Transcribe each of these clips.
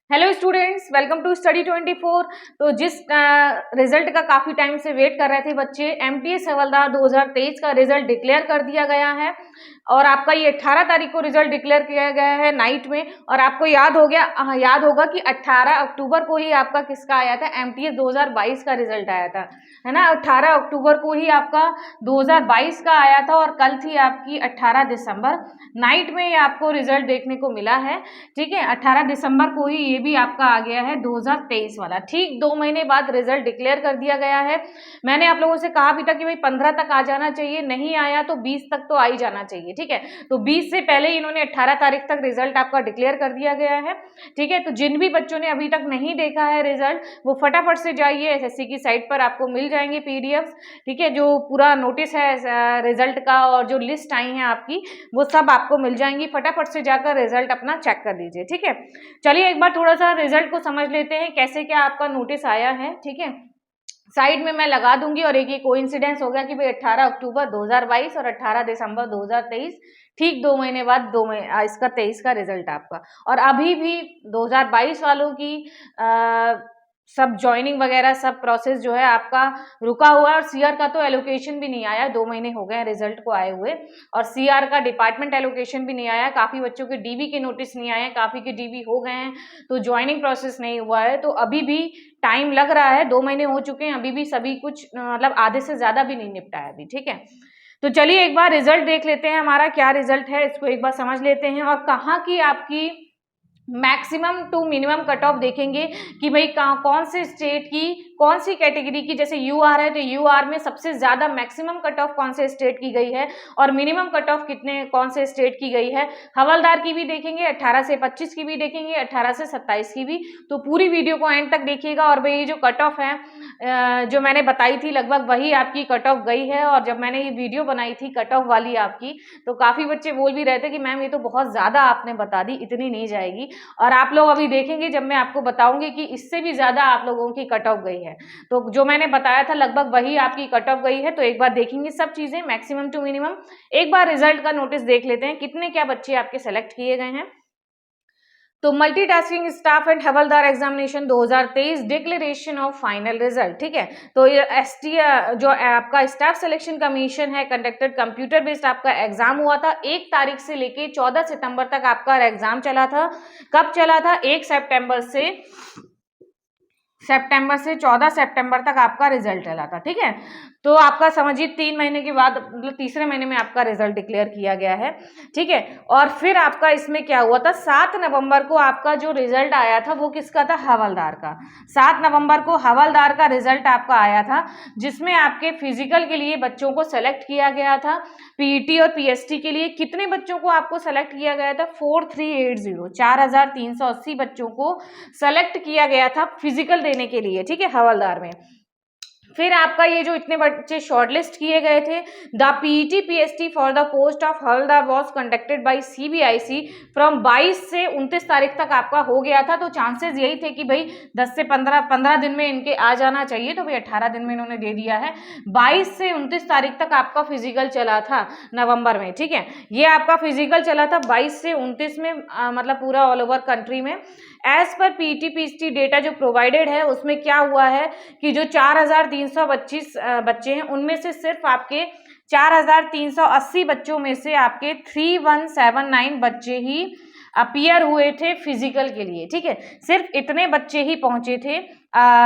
Hello students, welcome to Study 24। तो जिस result का काफी टाइम से वेट कर रहे थे बच्चे, एमटीएस हवलदार 2023 का रिजल्ट डिक्लेयर कर दिया गया है और आपका ये 18 तारीख को रिजल्ट डिक्लेयर किया गया है नाइट में। और आपको याद होगा कि 18 अक्टूबर को ही आपका किसका आया था, एमटीएस 2022 का रिजल्ट आया था, है ना। 18 अक्टूबर को ही आपका 2022 का आया था और कल थी आपकी 18 दिसंबर। नाइट में ये आपको रिजल्ट देखने को मिला है, ठीक है। 18 दिसंबर को ही ये भी आपका आ गया है 2023 वाला। ठीक 2 महीने बाद रिजल्ट डिक्लेयर कर दिया गया है। मैंने आप लोगों से कहा भी था कि भाई 15 तक आ जाना चाहिए, नहीं आया तो 20 तक तो आ ही जाना चाहिए, ठीक है। तो 20 से पहले इन्होंने 18 तारीख तक रिजल्ट आपका डिक्लेयर कर दिया गया है, ठीक है। तो जिन भी बच्चों ने अभी तक नहीं देखा है रिजल्ट, वो फटाफट से जाइए, एसएससी की साइट पर आपको मिल जाएंगे पीडीएफ, ठीक है। जो पूरा नोटिस है रिजल्ट का और जो लिस्ट आई है आपकी, वो सब आपको मिल जाएंगी। फटाफट से जाकर रिजल्ट अपना चेक कर लीजिए, ठीक है। चलिए एक बार थोड़ा सा रिजल्ट को समझ लेते हैं, कैसे क्या आपका नोटिस आया है, ठीक है। साइड में मैं लगा दूंगी। और एक ये कोइंसिडेंस हो गया कि भाई 18 अक्टूबर 2022 और 18 दिसंबर 2023, ठीक 2 महीने बाद इसका 23 का रिजल्ट आपका। और अभी भी 2022 वालों की सब ज्वाइनिंग वगैरह सब प्रोसेस जो है आपका रुका हुआ है। और सीआर का तो एलोकेशन भी नहीं आया, 2 महीने हो गए हैं रिजल्ट को आए हुए, और सीआर का डिपार्टमेंट एलोकेशन भी नहीं आया। काफी बच्चों के डीबी के नोटिस नहीं आए, काफी के डीबी हो गए हैं, तो ज्वाइनिंग प्रोसेस नहीं हुआ है। तो अभी भी टाइम लग रहा है, 2 महीने हो चुके हैं, अभी भी सभी कुछ मतलब आधे से ज्यादा भी नहीं निपटा है अभी, ठीक है। तो चलिए एक बार रिजल्ट देख लेते हैं, हमारा क्या रिजल्ट है इसको एक बार समझ लेते हैं। और कहाँ की आपकी maximum to minimum cut off देखेंगे कि भाई कौन से स्टेट की कौन सी कैटेगरी की, जैसे यूआर है तो यूआर में सबसे ज्यादा मैक्सिमम कट ऑफ कौन से स्टेट की गई है और मिनिमम कट ऑफ कितने कौन से स्टेट की गई है। हवलदार की भी देखेंगे, 18 से 25 की भी देखेंगे, 18 से 27 की भी। तो पूरी वीडियो को एंड तक देखिएगा। और भाई जो कट ऑफ है जो मैंने बताई थी लगभग वही आपकी कट ऑफ गई है। और जब मैंने ये वीडियो बनाई थी कट ऑफ वाली आपकी, तो काफी बच्चे बोल भी रहे थे कि मैम ये तो बहुत ज्यादा आपने बता दी, इतनी नहीं जाएगी। और आप लोग अभी देखेंगे जब मैं आपको बताऊंगी कि इससे भी ज्यादा आप लोगों की कट ऑफ गई है। तो जो मैंने बताया था लगभग वही आपकी कट ऑफ गई है। तो एक बार देखेंगे सब चीजें मैक्सिमम टू मिनिमम। एक बार रिजल्ट का नोटिस देख लेते हैं, कितने क्या बच्चे आपके सेलेक्ट किए गए हैं। तो multitasking staff and havildar examination 2023 declaration of final result, ठीक है। तो ये एसटी जो आपका स्टाफ सिलेक्शन कमीशन है कंडक्टेड कंप्यूटर बेस्ड आपका एग्जाम हुआ था। 1 तारीख से लेके 14 सितंबर तक आपका एग्जाम चला था। कब चला था? 1 सितंबर से 14 सितंबर तक आपका रिजल्ट चला था, ठीक है। तो आपका समझिए 3 महीने के बाद मतलब तीसरे महीने में आपका रिजल्ट डिक्लेयर किया गया है, ठीक है। और फिर आपका इसमें क्या हुआ था, 7 नवंबर को आपका जो रिजल्ट आया था वो किसका था? हवलदार का। 7 नवंबर को हवलदार का रिजल्ट आपका आया था, जिसमें आपके फिजिकल के लिए बच्चों को सेलेक्ट किया गया था। पीईटी और पीएसटी के लिए कितने बच्चों को आपको सेलेक्ट किया गया था? 4380 बच्चों को सेलेक्ट किया गया था फिजिकल देने के लिए, ठीक है, हवलदार में। फिर आपका ये जो इतने बच्चे शॉर्टलिस्ट किए गए थे, the PET PST for the post of havildar was conducted by CBIC from 22 से 29 तारीख तक आपका हो गया था। तो चांसेस यही थे कि भाई 10 से 15 दिन में इनके आ जाना चाहिए, तो भाई 18 दिन में इन्होंने दे दिया है। 22 से 29 तारीख तक आपका फिजिकल चला था नवंबर में, ठीक है। ये आपका फिजिकल चला था 22 से 29 में, मतलब पूरा ऑल ओवर कंट्री में। As per PET PST data जो प्रोवाइडेड है उसमें क्या हुआ है कि जो 4325 बच्चे हैं उनमें से सिर्फ आपके 4380 बच्चों में से आपके 3179 बच्चे ही अपीयर हुए थे फिजिकल के लिए, ठीक है। सिर्फ इतने बच्चे ही पहुंचे थे।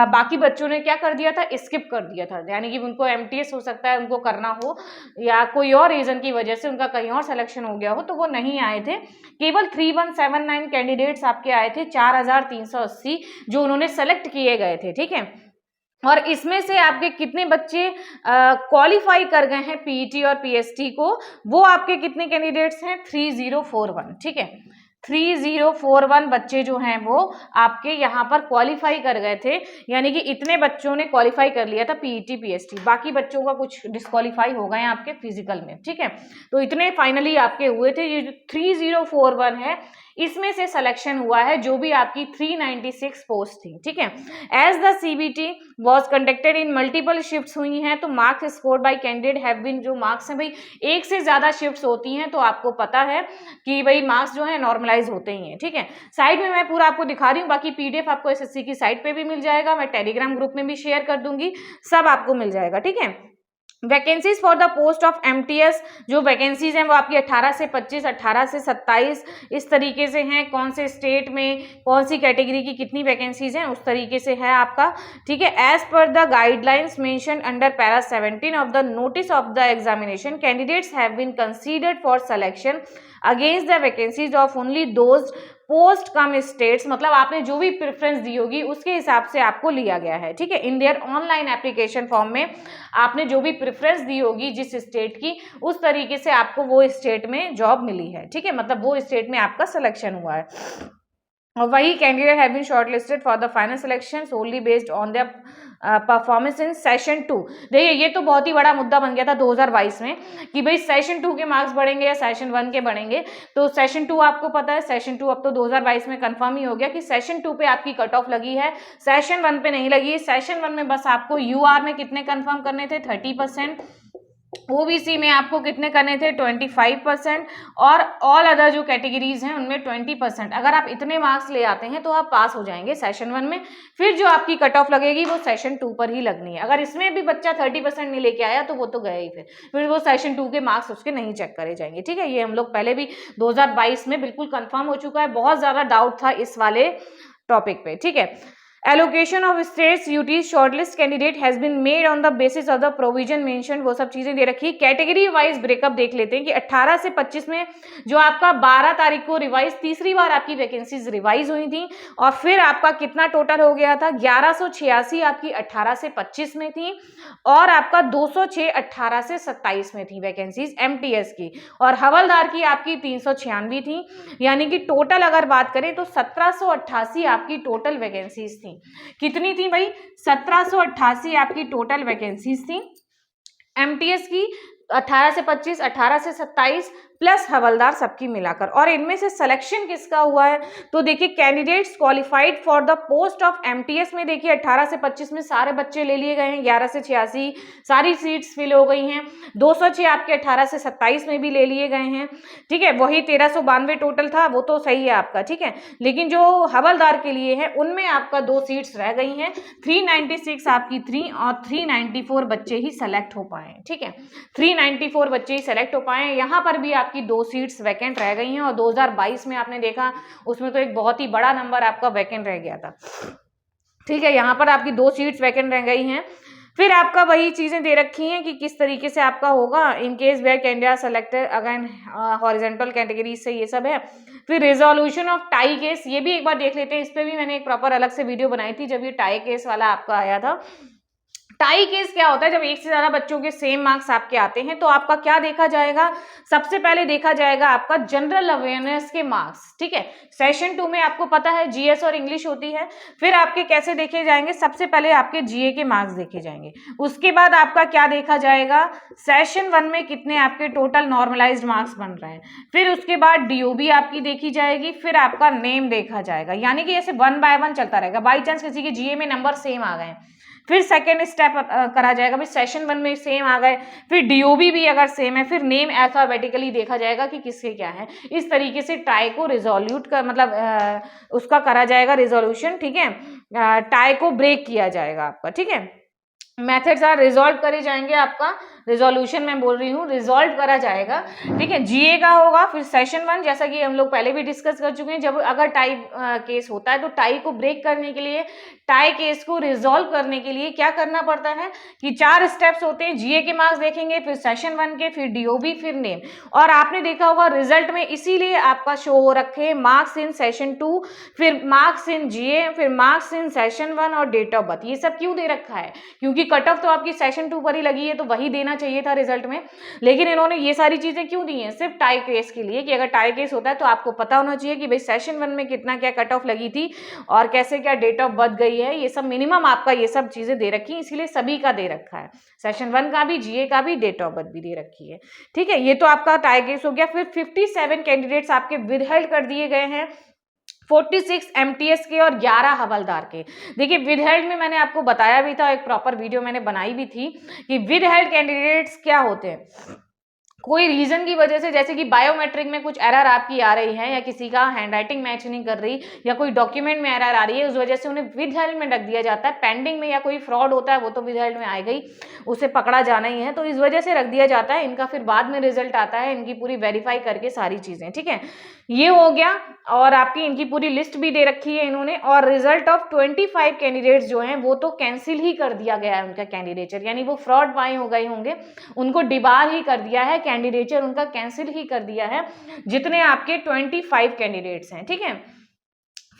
बाकी बच्चों ने क्या कर दिया था? स्किप कर दिया था, यानी कि उनको एमटीएस हो सकता है उनको करना हो या कोई और रीजन की वजह से उनका कहीं और सिलेक्शन हो गया हो, तो वो नहीं आए थे। केवल 3179 कैंडिडेट्स आपके आए थे, 4380 जो उन्होंने सेलेक्ट किए गए थे, ठीक है। और इसमें से आपके कितने बच्चे क्वालिफाई कर गए हैं पीईटी और पीएसटी को? वो आपके कितने कैंडिडेट्स हैं? 3041, ठीक है। 3041 बच्चे जो हैं वो आपके यहाँ पर क्वालिफाई कर गए थे, यानी कि इतने बच्चों ने क्वालिफाई कर लिया था पीईटी पीएसटी। बाकी बच्चों का कुछ डिस्क्वालीफाई हो गए हैं आपके फिजिकल में, ठीक है। तो इतने फाइनली आपके हुए थे। ये जो 3041 है इसमें से सिलेक्शन हुआ है जो भी आपकी 396 पोस्ट थी, ठीक है। As the CBT was conducted in multiple shifts हुई हैं, तो marks score by candidate have been, जो मार्क्स हैं भाई एक से ज्यादा शिफ्ट्स होती हैं तो आपको पता है कि भाई मार्क्स जो है नॉर्मलाइज होते ही हैं, ठीक है। साइड में मैं पूरा आपको दिखा रही हूँ, बाकी पीडीएफ आपको एसएससी की साइट पे भी मिल जाएगा, मैं टेलीग्राम ग्रुप में भी शेयर कर दूंगी, सब आपको मिल जाएगा, ठीक है। Vacancies for the post of MTS, जो वैकेंसीज हैं वो आपकी 18 से 25, 18 से 27 इस तरीके से हैं। कौन से स्टेट में कौन सी कैटेगरी की कितनी वैकेंसीज हैं उस तरीके से है आपका, ठीक है। As per the guidelines mention under para 17 of the notice of the examination, candidates have been considered for selection against the vacancies of only those post cum states, मतलब आपने जो भी प्रेफरेंस दी होगी उसके हिसाब से आपको लिया गया है, ठीक है। In their online application form में आपने जो भी प्रेफरेंस दी होगी जिस स्टेट की, उस तरीके से आपको वो स्टेट में जॉब मिली है, ठीक है, मतलब वो स्टेट में आपका सिलेक्शन हुआ है। और वही candidate have been shortlisted for the final selection solely based on the performance in session 2। देखिए ये तो बहुत ही बड़ा मुद्दा बन गया था 2022 में कि भाई सेशन 2 के मार्क्स बढ़ेंगे या सेशन 1 के बढ़ेंगे। तो सेशन 2 आपको पता है, सेशन 2 अब तो 2022 में कंफर्म ही हो गया कि सेशन 2 पे आपकी कट ऑफ लगी है, सेशन 1 पे नहीं लगी है। सेशन 1 में बस आपको यूआर में कितने कंफर्म करने थे 30%, ओबीसी में आपको कितने करने थे 25%, और ऑल अदर जो कैटेगरीज हैं उनमें 20%। अगर आप इतने मार्क्स ले आते हैं तो आप पास हो जाएंगे सेशन 1 में। फिर जो आपकी कट ऑफ लगेगी वो सेशन 2 पर ही लगनी है। अगर इसमें भी बच्चा 30% नहीं लेके आया तो वो तो गया ही, फिर वो सेशन 2 के मार्क्स उसके नहीं चेक करे जाएंगे, ठीक है। ये हम लोग पहले भी 2022 में बिल्कुल कंफर्म हो चुका है, बहुत ज्यादा डाउट था इस वाले टॉपिक पे, ठीक है। Allocation of states UTs shortlist candidate has been made on the basis of the provision mention, वो सब चीजें दे रखी। कैटेगरी वाइज ब्रेकअप देख लेते हैं कि 18 से 25 में जो आपका 12 तारीख को रिवाइज, तीसरी बार आपकी वैकेंसीज रिवाइज हुई थी, और फिर आपका कितना टोटल हो गया था 1186 आपकी 18 से 25 में थी, और आपका 206 18 से 27 में थी वैकेंसीज एमटीएस की, और हवलदार की आपकी 396 थी। यानी कि टोटल अगर बात करें तो 1788 आपकी टोटल वैकेंसीज थी। कितनी थी भाई 1788 आपकी टोटल वैकेंसीज थी एमटीएस की, 18 से 25, 18 से 27 प्लस हवलदार सबकी मिलाकर। और इनमें से सिलेक्शन किसका हुआ है तो देखिए candidates qualified for the post of MTS में देखिए 18 से 25 में सारे बच्चे ले लिए गए हैं, 11 से 86 सारी सीट्स फिल हो गई हैं, 206 आपके 18 से 27 में भी ले लिए गए हैं, ठीक है। वही 1392 टोटल था, वो तो सही है आपका, ठीक है। लेकिन जो हवलदार के लिए है उनमें आपका 2 सीट्स रह गई हैं, 396 आपकी 3 और 394 बच्चे ही सेलेक्ट हो पाए, ठीक है। 394 बच्चे ही सेलेक्ट हो पाए। यहाँ पर भी आपकी 2 सीट्स वैकेंट रह गई हैं, और 2022 में आपने देखा उसमें तो एक बहुत ही बड़ा नंबर आपका वैकेंट रह गया था, ठीक है। यहाँ पर आपकी 2 सीट्स वैकेंट रह गई हैं। फिर आपका वही चीजें दे रखी हैं कि किस तरीके से आपका होगा in case where candidate selected again horizontal category से, ये सब है। फिर रिजोल्यूशन ऑफ टाई केस, ये भी एक बार देख लेते हैं, इस पे भी मैंने एक प्रॉपर अलग से वीडियो बनाई थी जब ये टाई केस वाला आपका आया था। टाई केस क्या होता है, जब एक से ज्यादा बच्चों के सेम मार्क्स आपके आते हैं तो आपका क्या देखा जाएगा, सबसे पहले देखा जाएगा आपका जनरल अवेयरनेस के मार्क्स, ठीक है। सेशन 2 में आपको पता है जीएस और इंग्लिश होती है। फिर आपके कैसे देखे जाएंगे, सबसे पहले आपके जीए के मार्क्स देखे जाएंगे, उसके बाद आपका क्या देखा जाएगा, सेशन 1 में कितने आपके टोटल नॉर्मलाइज्ड मार्क्स बन रहे हैं, फिर उसके बाद डीओबी आपकी देखी जाएगी, फिर आपका नेम देखा जाएगा। यानी कि ऐसे 1 बाय 1 चलता रहेगा। बाई चांस किसी के जीए में नंबर सेम आ गए, फिर सेकेंड स्टेप करा जाएगा, भाई सेशन 1 में सेम आ गए, फिर डीओबी भी अगर सेम है, फिर नेम अल्फाबेटिकली देखा जाएगा कि किसके क्या है। इस तरीके से टाई को रिजोल्यूट कर मतलब उसका करा जाएगा रिजोल्यूशन, ठीक है। टाई को ब्रेक किया जाएगा आपका, ठीक है। मेथड्स आर रिजॉल्व करे जाएंगे, आपका रिजोल्यूशन मैं बोल रही हूँ, रिजॉल्व करा जाएगा, ठीक है। जीए का होगा, फिर सेशन 1 जैसा कि हम लोग पहले भी डिस्कस कर चुके हैं, जब अगर टाई केस होता है तो टाई को ब्रेक करने के लिए, टाई केस को रिजॉल्व करने के लिए क्या करना पड़ता है कि 4 स्टेप्स होते हैं। जीए के मार्क्स देखेंगे, फिर सेशन 1 के, फिर डीओबी, फिर नेम। और आपने देखा होगा रिजल्ट में इसीलिए आपका शो हो रखे मार्क्स इन सेशन 2, फिर मार्क्स इन जीए, फिर मार्क्स इन सेशन 1 और डेट ऑफ बर्थ। ये सब क्यों दे रखा है, क्योंकि कट ऑफ तो आपकी सेशन 2 पर ही लगी है तो वही देना चाहिए था रिजल्ट में, लेकिन इन्होंने ये सारी चीजें क्यों दी हैं? सिर्फ टाई केस के लिए, कि अगर टाई केस होता है तो आपको पता होना चाहिए कि भाई सेशन 1 में कितना क्या कट ऑफ लगी थी और कैसे क्या डेट ऑफ बर्थ गई है, ये सब मिनिमम आपका ये सब चीजें दे रखी है, इसीलिए सभी का दे रखा है, सेशन 1 का भी, जीए का भी, डेट ऑफ बर्थ भी दे रखी है। ठीक है, ये तो आपका टाई केस हो गया। फिर 57 कैंडिडेट्स आपके विदहेल्ड कर दिए गए हैं, 46 एमटीएस के और 11 हवलदार के। देखिए विदहेल्ड में मैंने आपको बताया भी था, एक प्रॉपर वीडियो मैंने बनाई भी थी कि विदहेल्ड कैंडिडेट्स क्या होते हैं। कोई रीजन की वजह से, जैसे कि बायोमेट्रिक में कुछ एरर आपकी आ रही है, या किसी का हैंडराइटिंग मैच नहीं कर रही, या कोई डॉक्यूमेंट में एरर आ रही है, उस वजह से उन्हें विदहेल्ड में रख दिया जाता है। पेंडिंग में या कोई फ्रॉड होता है वो तो विदहेल्ड में आएगा ही, उसे पकड़ा जाना ही है, तो इस वजह से रख दिया जाता है। इनका फिर बाद में रिजल्ट आता है, इनकी पूरी वेरीफाई करके सारी चीजें। ठीक है, ये हो गया, और आपकी इनकी पूरी लिस्ट भी दे रखी है इन्होंने। और रिजल्ट ऑफ 25 कैंडिडेट्स जो हैं वो तो कैंसिल ही कर दिया गया है उनका कैंडिडेचर, यानी वो फ्रॉड पाए हो गए होंगे, उनको डिबार ही कर दिया है, कैंडिडेचर उनका कैंसिल ही कर दिया है, जितने आपके 25 कैंडिडेट्स हैं। ठीक है,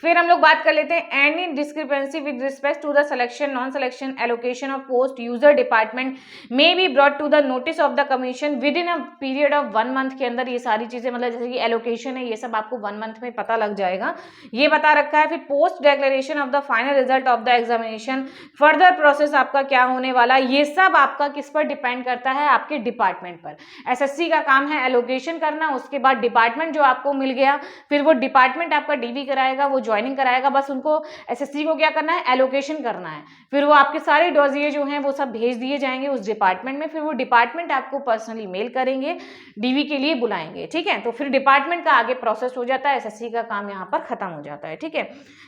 फिर हम लोग बात कर लेते हैं any discrepancy with respect to the selection, non selection, allocation of post, user department may be brought to the notice of the commission within a period of 1 month के अंदर। ये सारी चीजें मतलब जैसे कि एलोकेशन है, ये सब आपको 1 मंथ में पता लग जाएगा, ये बता रखा है। फिर post declaration of the final result of the examination, further process आपका क्या होने वाला, ये सब आपका किस पर डिपेंड करता है? आपके डिपार्टमेंट पर। एसएससी का काम है एलोकेशन करना, उसके बाद डिपार्टमेंट जो आपको मिल गया, फिर वो डिपार्टमेंट आपका डीवी कराएगा, वो ज्वाइनिंग कराएगा, बस उनको एसएससी को क्या करना है? एलोकेशन करना है। फिर वो आपके सारे डॉसिए जो हैं वो सब भेज दिए जाएंगे उस डिपार्टमेंट में, फिर वो डिपार्टमेंट आपको पर्सनली मेल करेंगे, डीवी के लिए बुलाएंगे। ठीक है, तो फिर डिपार्टमेंट का आगे प्रोसेस हो जाता है, एसएससी का काम यहाँ पर खत्म हो जाता है। ठीक है,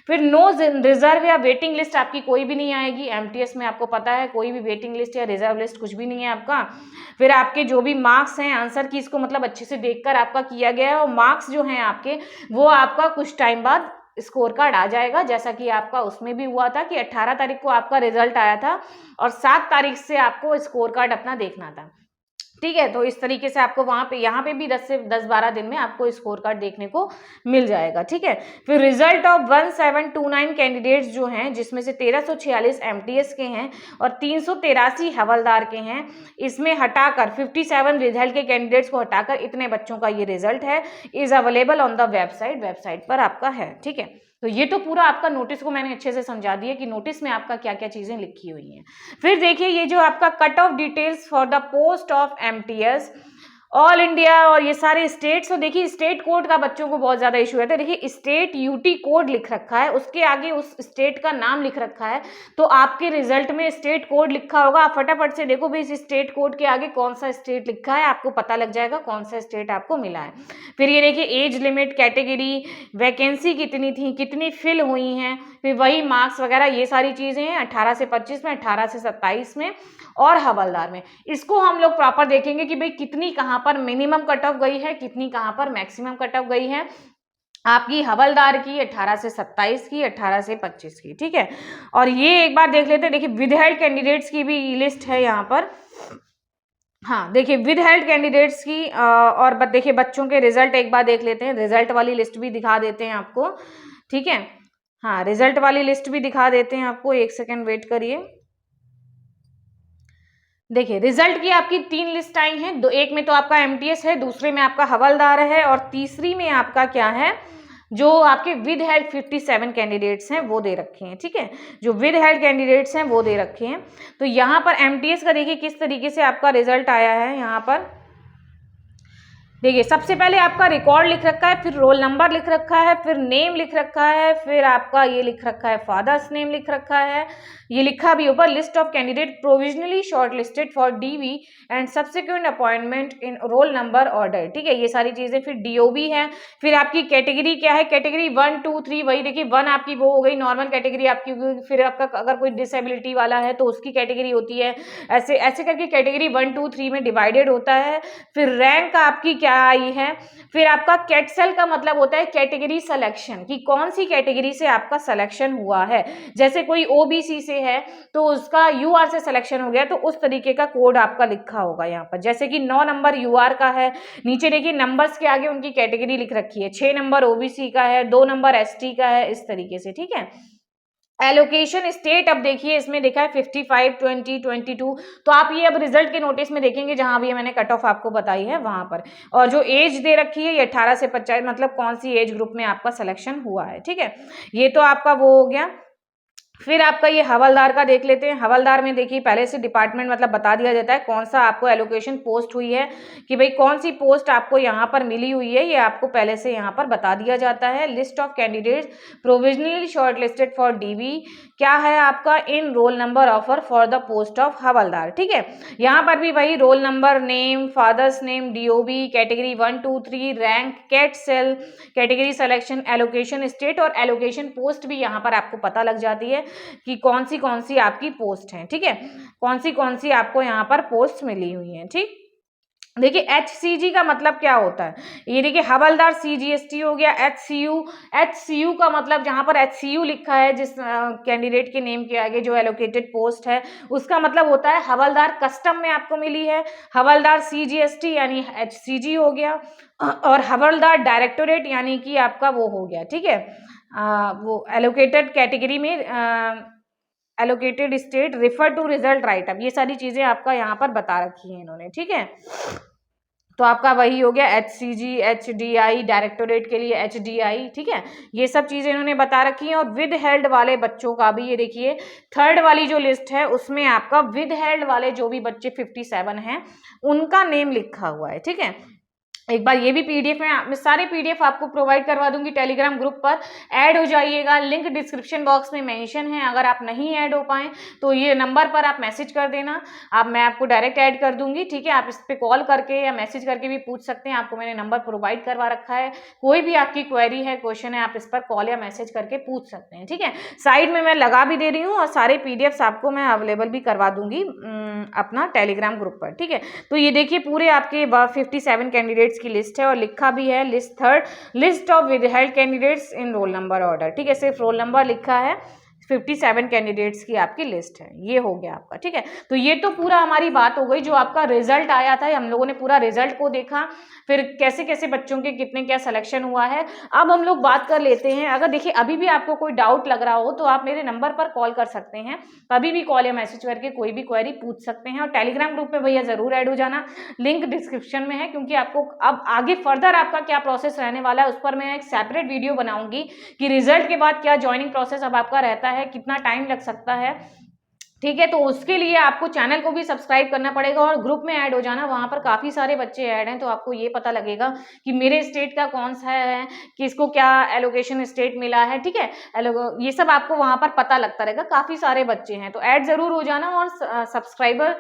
फिर नो रिजर्व या वेटिंग लिस्ट आपकी कोई भी नहीं आएगी। एमटीएस में आपको पता है कोई भी वेटिंग लिस्ट या रिजर्व लिस्ट कुछ भी नहीं है आपका। फिर आपके जो भी मार्क्स हैं आंसर की, इसको मतलब अच्छे से देखकर आपका किया गया है, और मार्क्स जो हैं आपके वो आपका कुछ टाइम बाद स्कोर कार्ड आ जाएगा, जैसा कि आपका उसमें भी हुआ था कि 18 तारीख को आपका रिजल्ट आया था और 7 तारीख से आपको स्कोर कार्ड अपना देखना था। ठीक है, तो इस तरीके से आपको वहां पे यहाँ पे भी 10 से 10-12 दिन में आपको स्कोर कार्ड देखने को मिल जाएगा। ठीक है, फिर रिजल्ट ऑफ 1729 कैंडिडेट्स जो हैं, जिसमें से 1346 एमटीएस के हैं और 383 हवलदार के हैं, इसमें हटाकर 57 रिजल्ट के कैंडिडेट्स को हटाकर इतने बच्चों का ये रिजल्ट है, is available on the website पर आपका है। ठीक है, तो ये तो पूरा आपका नोटिस को मैंने अच्छे से समझा दिया कि नोटिस में आपका क्या क्या चीजें लिखी हुई हैं। फिर देखिए ये जो आपका cut off details for the post of MTS all India और ये सारे स्टेट्स, तो देखिए स्टेट कोड का बच्चों को बहुत ज्यादा इशू रहता है। देखिए स्टेट यूटी कोड लिख रखा है, उसके आगे उस स्टेट का नाम लिख रखा है, तो आपके रिजल्ट में स्टेट कोड लिखा होगा। आप फटाफट से देखो भाई इस स्टेट कोड के आगे कौन सा स्टेट लिखा है, आपको पता लग जाएगा कौन सा स्टेट आपको मिला है। फिर ये देखिए एज लिमिट, कैटेगरी, वैकेंसी कितनी थी, कितनी फिल हुई हैं, फिर वही मार्क्स वगैरह, ये सारी चीजें हैं 18 से 25 में, 18 से 27 में और हवलदार में। इसको हम लोग प्रॉपर देखेंगे कि भाई कितनी कहाँ पर मिनिमम कट ऑफ गई है, कितनी कहाँ पर मैक्सिमम कट ऑफ गई है आपकी हवलदार की, 18 से 27 की, 18 से 25 की। ठीक है, और ये एक बार देख लेते हैं। देखिए विदहेल्ड कैंडिडेट्स की भी लिस्ट है यहाँ पर। हाँ देखिए विदहेल्ड कैंडिडेट्स की और देखिए बच्चों के रिजल्ट एक बार देख लेते हैं, रिजल्ट वाली लिस्ट भी दिखा देते हैं आपको। ठीक है, हाँ रिजल्ट वाली लिस्ट भी दिखा देते हैं आपको, एक सेकेंड वेट करिए। देखिए रिजल्ट की आपकी 3 लिस्ट आई हैं, एक में तो आपका एमटीएस है, दूसरे में आपका हवलदार है, और तीसरी में आपका क्या है, जो आपके विद हेल्ड 57 कैंडिडेट्स हैं वो दे रखे हैं। ठीक है, जो विद हेल्ड कैंडिडेट्स हैं वो दे रखे हैं। तो यहाँ पर एमटीएस का देखिए किस तरीके से आपका रिजल्ट आया है। यहाँ पर देखिए सबसे पहले आपका रिकॉर्ड लिख रखा है, फिर रोल नंबर लिख रखा है, फिर नेम लिख रखा है, फिर आपका ये लिख रखा है फादर्स नेम लिख रखा है, ये लिखा भी ऊपर list of candidate provisionally short listed for DV and subsequent appointment in roll number order. ठीक है, ये सारी चीजें। फिर डीओबी है, फिर आपकी कैटेगरी क्या है, कैटेगरी 1 2 3, वही देखिए 1 आपकी वो हो गई नॉर्मल कैटेगरी आपकी, फिर आपका अगर कोई डिसेबिलिटी वाला है तो उसकी कैटेगरी होती है, ऐसे ऐसे करके कैटेगरी 1 2 3 में डिवाइडेड होता है। फिर रैंक आपकी क्या आई है, फिर आपका कैटसेल का मतलब होता है कैटेगरी सिलेक्शन, कि कौन सी कैटेगरी से आपका सिलेक्शन हुआ है। जैसे कोई ओबीसी से है तो उसका यूआर से सिलेक्शन हो गया, तो उस तरीके का कोड आपका लिखा होगा यहाँ पर। जैसे कि 9 नंबर यूआर का है, नीचे देखिए नंबर्स के आगे उनकी कैटेगरी लिख रखी है, 6 नंबर ओबीसी का है, 2 नंबर एसटी का है, इस तरीके से। ठीक है, एलोकेशन स्टेट अब देखिए इसमें देखा है 55, 20, 22, तो आप ये अब रिजल्ट के नोटिस में देखेंगे जहां भी मैंने कट ऑफ आपको बताई है वहां पर। और जो एज दे रखी है ये 18 से 25, मतलब कौन सी एज ग्रुप में आपका सिलेक्शन हुआ है, ठीक है। ये तो आपका वो हो गया। फिर आपका ये हवलदार का देख लेते हैं। हवलदार में देखिए पहले से डिपार्टमेंट मतलब बता दिया जाता है कौन सा आपको एलोकेशन पोस्ट हुई है, कि भाई कौन सी पोस्ट आपको यहाँ पर मिली हुई है, ये आपको पहले से यहाँ पर बता दिया जाता है। List of candidates provisionally short listed for DV, क्या है आपका in roll number offer for the post of havildar, ठीक है। यहाँ पर भी वही roll number, name, father's name, DOB, category 1 2 3, rank, cat cell, category selection, allocation state और एलोकेशन पोस्ट भी यहाँ पर आपको पता लग जाती है कि कौन सी आपकी पोस्ट है, ठीक है, कौन सी आपको यहाँ पर पोस्ट मिली हुई है, ठीक। देखिए HCG का मतलब क्या होता है, ये देखिए हवलदार CGST हो गया। HCU का मतलब जहां पर HCU लिखा है जिस कैंडिडेट के नेम के आगे जो एलोकेटेड पोस्ट है उसका मतलब होता है हवलदार कस्टम में आपको मिली है। हवलदार CGST यानी HCG हो गया, और हवलदार डायरेक्टोरेट यानी कि आपका वो हो गया, ठीक है, वो एलोकेटेड कैटेगरी में allocated state, refer to result write up, ये सारी चीजें आपका यहाँ पर बता रखी है इन्होंने, ठीक है। तो आपका वही हो गया HCG, HDI, डायरेक्टोरेट के लिए HDI, ठीक है, ये सब चीजें इन्होंने बता रखी हैं। और विद हेल्ड वाले बच्चों का भी ये देखिए थर्ड वाली जो लिस्ट है उसमें आपका विद हेल्ड वाले जो भी बच्चे 57 हैं उनका नेम लिखा हुआ है, ठीक है। एक बार ये भी पीडीएफ में मैं सारे पीडीएफ आपको प्रोवाइड करवा दूंगी टेलीग्राम ग्रुप पर, ऐड हो जाइएगा। लिंक डिस्क्रिप्शन बॉक्स में मेंशन है, अगर आप नहीं ऐड हो पाए तो ये नंबर पर आप मैसेज कर देना, मैं आपको डायरेक्ट ऐड कर दूंगी, ठीक है। आप इस पर कॉल करके या मैसेज करके भी पूछ सकते हैं, आपको मैंने नंबर प्रोवाइड करवा रखा है। कोई भी आपकी क्वेरी है, क्वेश्चन है, आप इस पर कॉल या मैसेज करके पूछ सकते हैं, ठीक है। साइड में मैं लगा भी दे रही हूँ और सारे पीडीएफ आपको मैं अवेलेबल भी करवा दूंगी अपना टेलीग्राम ग्रुप पर, ठीक है। तो ये देखिए पूरे आपके 57 कैंडिडेट्स की लिस्ट है और लिखा भी है list third, list of withheld candidates in roll number order, ठीक है, सिर्फ रोल नंबर लिखा है। 57 कैंडिडेट्स की आपकी लिस्ट है, ये हो गया आपका, ठीक है। तो ये तो पूरा हमारी बात हो गई, जो आपका रिजल्ट आया था हम लोगों ने पूरा रिजल्ट को देखा, फिर कैसे कैसे बच्चों के कितने क्या सिलेक्शन हुआ है। अब हम लोग बात कर लेते हैं, अगर देखिए अभी भी आपको कोई डाउट लग रहा हो तो आप मेरे नंबर पर कॉल कर सकते हैं, कभी भी कॉल या मैसेज करके कोई भी क्वेरी पूछ सकते हैं। और टेलीग्राम ग्रुप में भैया जरूर ऐड हो जाना, लिंक डिस्क्रिप्शन में है, क्योंकि आपको अब आगे फर्दर आपका क्या प्रोसेस रहने वाला है उस पर मैं एक सेपरेट वीडियो बनाऊंगी कि रिजल्ट के बाद क्या ज्वाइनिंग प्रोसेस अब आपका रहता है, कितना टाइम लग सकता है, ठीक है। तो उसके लिए आपको चैनल को भी सब्सक्राइब करना पड़ेगा और ग्रुप में ऐड हो जाना, वहां पर काफी सारे बच्चे ऐड हैं, तो आपको ये पता लगेगा कि मेरे स्टेट का कौन सा है, किसको क्या एलोकेशन स्टेट मिला है, ठीक है। ये सब आपको वहां पर पता लगता रहेगा, काफी सारे बच्चे हैं, तो ऐड जरूर हो जाना और सब्सक्राइबर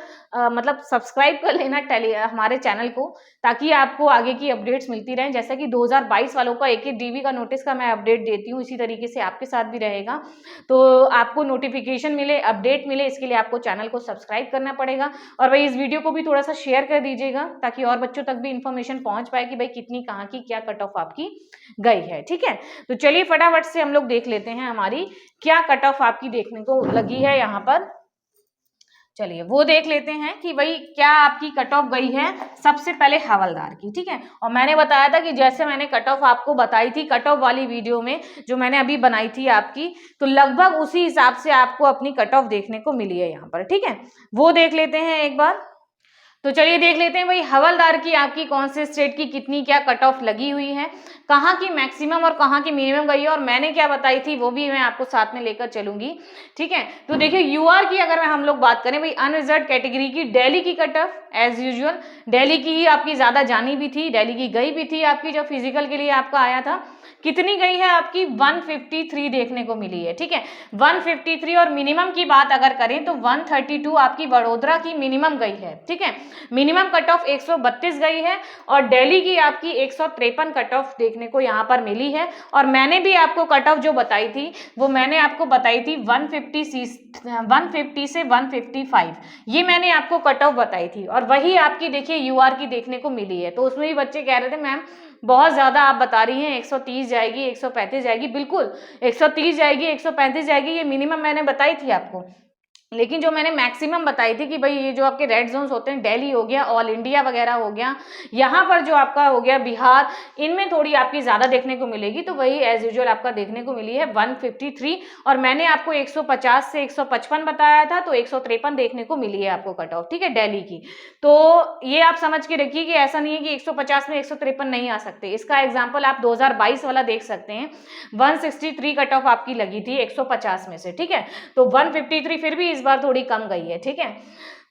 मतलब सब्सक्राइब कर लेना हमारे चैनल को, ताकि आपको आगे की अपडेट्स मिलती रहें। जैसा कि 2022 वालों का एक डीवी का नोटिस का मैं अपडेट देती हूँ, इसी तरीके से आपके साथ भी रहेगा, तो आपको नोटिफिकेशन मिले, अपडेट मिले, इसके लिए आपको चैनल को सब्सक्राइब करना पड़ेगा। और भाई इस वीडियो को भी थोड़ा सा शेयर कर दीजिएगा, ताकि और बच्चों तक भी इंफॉर्मेशन पहुंच पाए कि भाई कितनी कहाँ की क्या कट ऑफ आपकी गई है, ठीक है। तो चलिए फटाफट से हम लोग देख लेते हैं हमारी क्या कट ऑफ आपकी देखने को लगी है यहाँ पर। चलिए वो देख लेते हैं कि भाई क्या आपकी कट ऑफ गई है। सबसे पहले हवलदार की, ठीक है। और मैंने बताया था कि जैसे मैंने कट ऑफ आपको बताई थी कट ऑफ वाली वीडियो में जो मैंने अभी बनाई थी आपकी, तो लगभग उसी हिसाब से आपको अपनी कट ऑफ देखने को मिली है यहाँ पर, ठीक है। वो देख लेते हैं एक बार। तो चलिए देख लेते हैं भाई हवलदार की आपकी कौन से स्टेट की कितनी क्या कट ऑफ लगी हुई है, कहाँ की मैक्सिमम और कहाँ की मिनिमम गई है, और मैंने क्या बताई थी वो भी मैं आपको साथ में लेकर चलूंगी, ठीक है। तो देखिए यूआर की अगर हम लोग बात करें भाई अनरिजर्व कैटेगरी की, दिल्ली की cut off as usual Delhi की ही आपकी ज्यादा जानी भी थी, दिल्ली की गई भी थी आपकी, जो फिजिकल के लिए आपका आया था। कितनी गई है आपकी 153 देखने को मिली है, ठीक है, 153। और मिनिमम की बात अगर करें तो 132 आपकी वडोदरा की मिनिमम गई है, ठीक है। मिनिमम कट ऑफ 132 गई है और दिल्ली की आपकी 153 कट ऑफ देखने को यहाँ पर मिली है। और मैंने भी आपको कट ऑफ जो बताई थी वो मैंने आपको बताई थी 150 से 155, ये मैंने आपको कट ऑफ बताई थी, और वही आपकी देखिए यूआर की देखने को मिली है। तो उसमें भी बच्चे कह रहे थे मैम बहुत ज्यादा आप बता रही हैं, 130 जाएगी, 135 जाएगी, बिल्कुल 130 जाएगी, 135 जाएगी, ये मिनिमम मैंने बताई थी आपको। लेकिन जो मैंने मैक्सिमम बताई थी कि भाई ये जो आपके रेड जोन्स होते हैं, दिल्ली हो गया, ऑल इंडिया वगैरह हो गया, यहाँ पर जो आपका हो गया बिहार, इनमें थोड़ी आपकी ज़्यादा देखने को मिलेगी। तो वही एज यूजुअल आपका देखने को मिली है 153, और मैंने आपको 150 से 155 बताया था, तो 153 देखने को मिली है आपको कट ऑफ, ठीक है, दिल्ली की। तो ये आप समझ के रखिए कि ऐसा नहीं है कि 150 में 153 नहीं आ सकते। इसका एग्जाम्पल आप 2022 वाला देख सकते हैं, 163 कट ऑफ आपकी लगी थी 150 में से, ठीक है। तो 153 फिर भी इस बार थोड़ी कम गई है, ठीक है।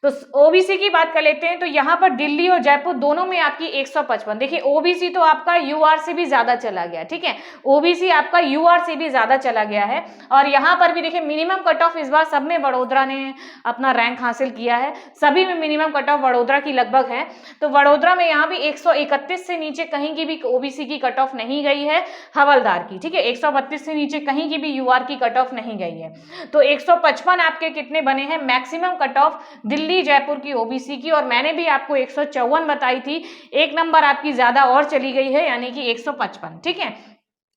तो ओबीसी की बात कर लेते हैं, तो यहाँ पर दिल्ली और जयपुर दोनों में आपकी 155। देखिए ओबीसी तो आपका यूआर से भी ज्यादा चला गया, ठीक है, ओबीसी आपका यूआर से भी ज्यादा चला गया है। और यहाँ पर भी देखिए मिनिमम कट ऑफ इस बार सब में वडोदरा ने अपना रैंक हासिल किया है, सभी में मिनिमम कट ऑफ वडोदरा की लगभग है। तो वडोदरा में यहाँ भी 131 से नीचे कहीं की भी ओबीसी की कट ऑफ नहीं गई है, हवलदार की, ठीक है, 132 से नीचे कहीं की भी यूआर की कट ऑफ नहीं गई है। तो 155 आपके कितने बने हैं maximum cut off Delhi Jaipur की ओबीसी की, और मैंने भी आपको 154 बताई थी, एक नंबर आपकी ज्यादा और चली गई है, यानी कि 155, ठीक है,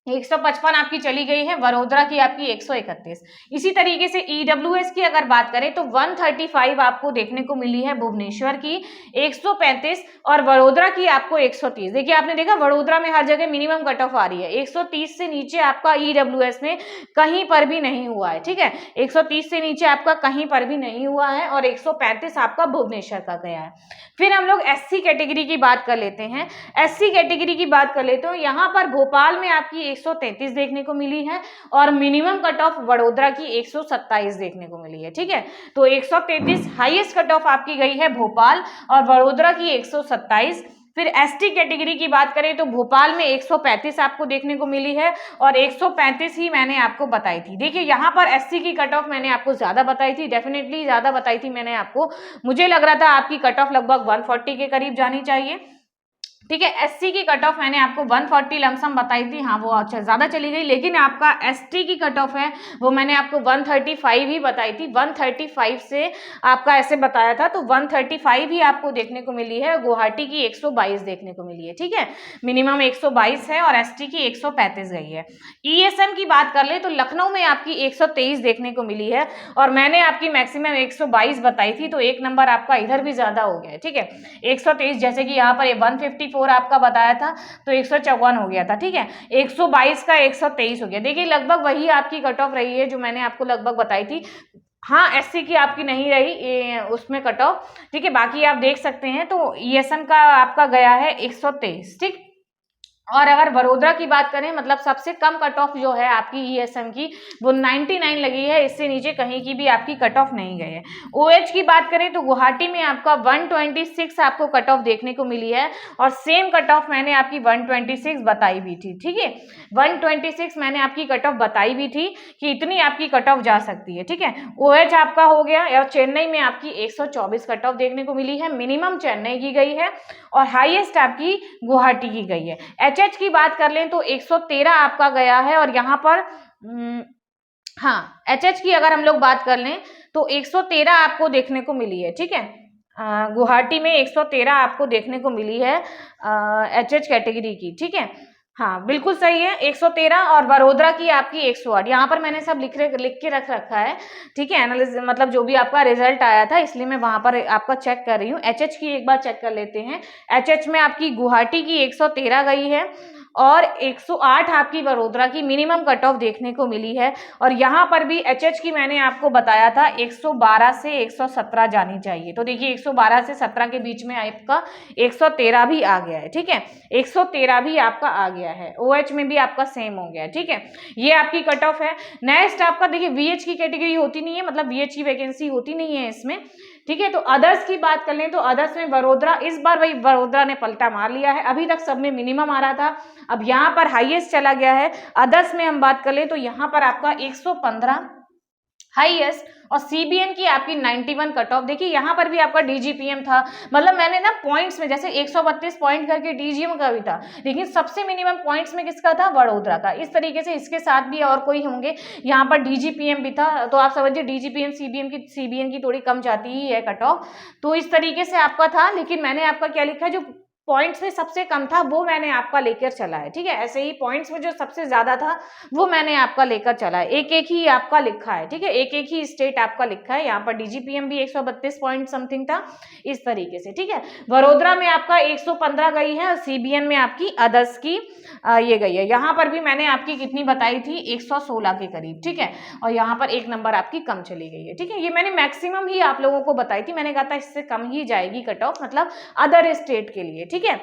155 आपकी चली गई है, वडोदरा की आपकी 131। इसी तरीके से ईडब्ल्यूएस की अगर बात करें तो 135 आपको देखने को मिली है भुवनेश्वर की, 135, और वडोदरा की आपको 130। देखिए आपने देखा वडोदरा में हर जगह मिनिमम कट ऑफ आ रही है, 130 से नीचे आपका ईडब्ल्यूएस में कहीं पर भी नहीं हुआ है, ठीक है, 130 से नीचे आपका कहीं पर भी नहीं हुआ है, और 135 आपका भुवनेश्वर का गया है। फिर हम लोग एससी कैटेगरी की बात कर लेते हैं। एससी कैटेगरी की बात कर लेते हो, यहाँ पर भोपाल में आपकी 133 देखने को मिली है, और मिनिमम कट ऑफ वडोदरा की 127 देखने को मिली है, ठीक है। तो 133 हाईएस्ट कट ऑफ आपकी गई है भोपाल, और वडोदरा की 127। फिर एसटी कैटेगरी की बात करें तो भोपाल में 135 आपको देखने को मिली है, और 135 ही मैंने आपको बताई थी। देखिए यहाँ पर एससी की कट ऑफ मैंने आपको ज्यादा बताई थी, डेफिनेटली ज्यादा बताई थी मैंने आपको, मुझे लग रहा था आपकी कट ऑफ लगभग 140 के करीब जानी चाहिए, ठीक है। एससी की कट ऑफ मैंने आपको 140 लमसम बताई थी, हाँ वो अच्छा ज्यादा चली गई, लेकिन आपका एसटी की कट ऑफ है वो मैंने आपको 135 ही बताई थी, 135 से आपका ऐसे बताया था, तो 135 ही आपको देखने को मिली है। गुवाहाटी की 122 देखने को मिली है, ठीक है, मिनिमम 122 है, और एसटी की 135 गई है। ईएसएम की बात कर ले तो लखनऊ में आपकी 123 देखने को मिली है, और मैंने आपकी मैक्सिमम 122 बताई थी, तो एक नंबर आपका इधर भी ज्यादा हो गया है, ठीक है, 123, जैसे कि यहाँ पर 154 आपका बताया था तो 154 हो गया था, ठीक है, 122 का 123 हो गया। देखिए लगभग वही आपकी कट ऑफ रही है जो मैंने आपको लगभग बताई थी। हाँ एससी की आपकी नहीं रही उसमें कट ऑफ, ठीक है, बाकी आप देख सकते हैं। तो ईएसएम का आपका गया है 123, ठीक। और अगर वडोदरा की बात करें, मतलब सबसे कम कट ऑफ जो है आपकी ईएसएम की वो 99 लगी है, इससे नीचे कहीं की भी आपकी कट ऑफ नहीं गई है। ओएच की बात करें तो गुवाहाटी में आपका 126 आपको कट ऑफ देखने को मिली है, और सेम कट ऑफ मैंने आपकी 126 बताई भी थी, ठीक है, 126 मैंने आपकी कट ऑफ बताई भी थी कि इतनी आपकी कट ऑफ जा सकती है, ठीक है। ओएच आपका हो गया, और चेन्नई में आपकी 124 कट ऑफ देखने को मिली है, मिनिमम चेन्नई की गई है, और हाईएस्ट आपकी गुवाहाटी की गई है। एचएच की बात कर लें तो 113 आपका गया है, और यहाँ पर हाँ एचएच की अगर हम लोग बात कर लें तो 113 आपको देखने को मिली है, ठीक है, गुवाहाटी में 113 आपको देखने को मिली है एचएच कैटेगरी की, ठीक है, हाँ बिल्कुल सही है 113, और वडोदरा की आपकी 108। यहाँ पर मैंने सब लिख के रख रखा है, ठीक है, एनालिसिस मतलब जो भी आपका रिजल्ट आया था, इसलिए मैं वहां पर आपका चेक कर रही हूँ। एचएच की एक बार चेक कर लेते हैं। एचएच में आपकी गुवाहाटी की 113 गई है, और 108 आपकी वडोदरा की मिनिमम कट ऑफ देखने को मिली है, और यहाँ पर भी एचएच की मैंने आपको बताया था 112 से 117 जानी चाहिए। तो देखिए 112 से 17 के बीच में आपका 113 भी आ गया है, ठीक है, 113 भी आपका आ गया है। ओएच में भी आपका सेम हो गया, ठीक है, ये आपकी कट ऑफ है। नेक्स्ट आपका देखिए वीएच की कैटेगरी होती नहीं है, मतलब वीएच की वैकेंसी होती नहीं है इसमें, ठीक है। तो अदर्स की बात कर लें तो अदर्स में वडोदरा, इस बार भाई वडोदरा ने पलटा मार लिया है, अभी तक सब में मिनिमम आ रहा था, अब यहाँ पर हाईएस्ट चला गया है। अदर्स में हम बात कर लें तो यहाँ पर आपका 115 हाईएस्ट, और सीबीएन की आपकी 91 कट ऑफ। देखिए यहाँ पर भी आपका डीजीपीएम था, मतलब मैंने ना पॉइंट्स में जैसे 132 पॉइंट करके डीजीएम का भी था, लेकिन सबसे मिनिमम पॉइंट्स में किसका था, वडोदरा का। इस तरीके से इसके साथ भी और कोई होंगे, यहाँ पर डीजीपीएम भी था, तो आप समझिए डीजीपीएम सीबीएन की थोड़ी कम जाती ही है कट ऑफ। तो इस तरीके से आपका था, लेकिन मैंने आपका क्या लिखा है, जो पॉइंट्स में सबसे कम था वो मैंने आपका लेकर चला है, ठीक है। ऐसे ही पॉइंट्स में जो सबसे ज्यादा था वो मैंने आपका लेकर चला है, एक एक ही आपका लिखा है, ठीक है, एक एक ही स्टेट आपका लिखा है। यहाँ पर डीजीपीएम भी 132 पॉइंट समथिंग था, इस तरीके से, ठीक है। वडोदरा में आपका 115 गई है और सीबीएन में आपकी अदर्स की ये गई है। यहाँ पर भी मैंने आपकी कितनी बताई थी, 116 के करीब, ठीक है। और यहाँ पर एक नंबर आपकी कम चली गई है, ठीक है। ये मैंने मैक्सिमम ही आप लोगों को बताई थी, मैंने कहा था इससे कम ही जाएगी कट ऑफ, मतलब अदर स्टेट के लिए, ठीक है।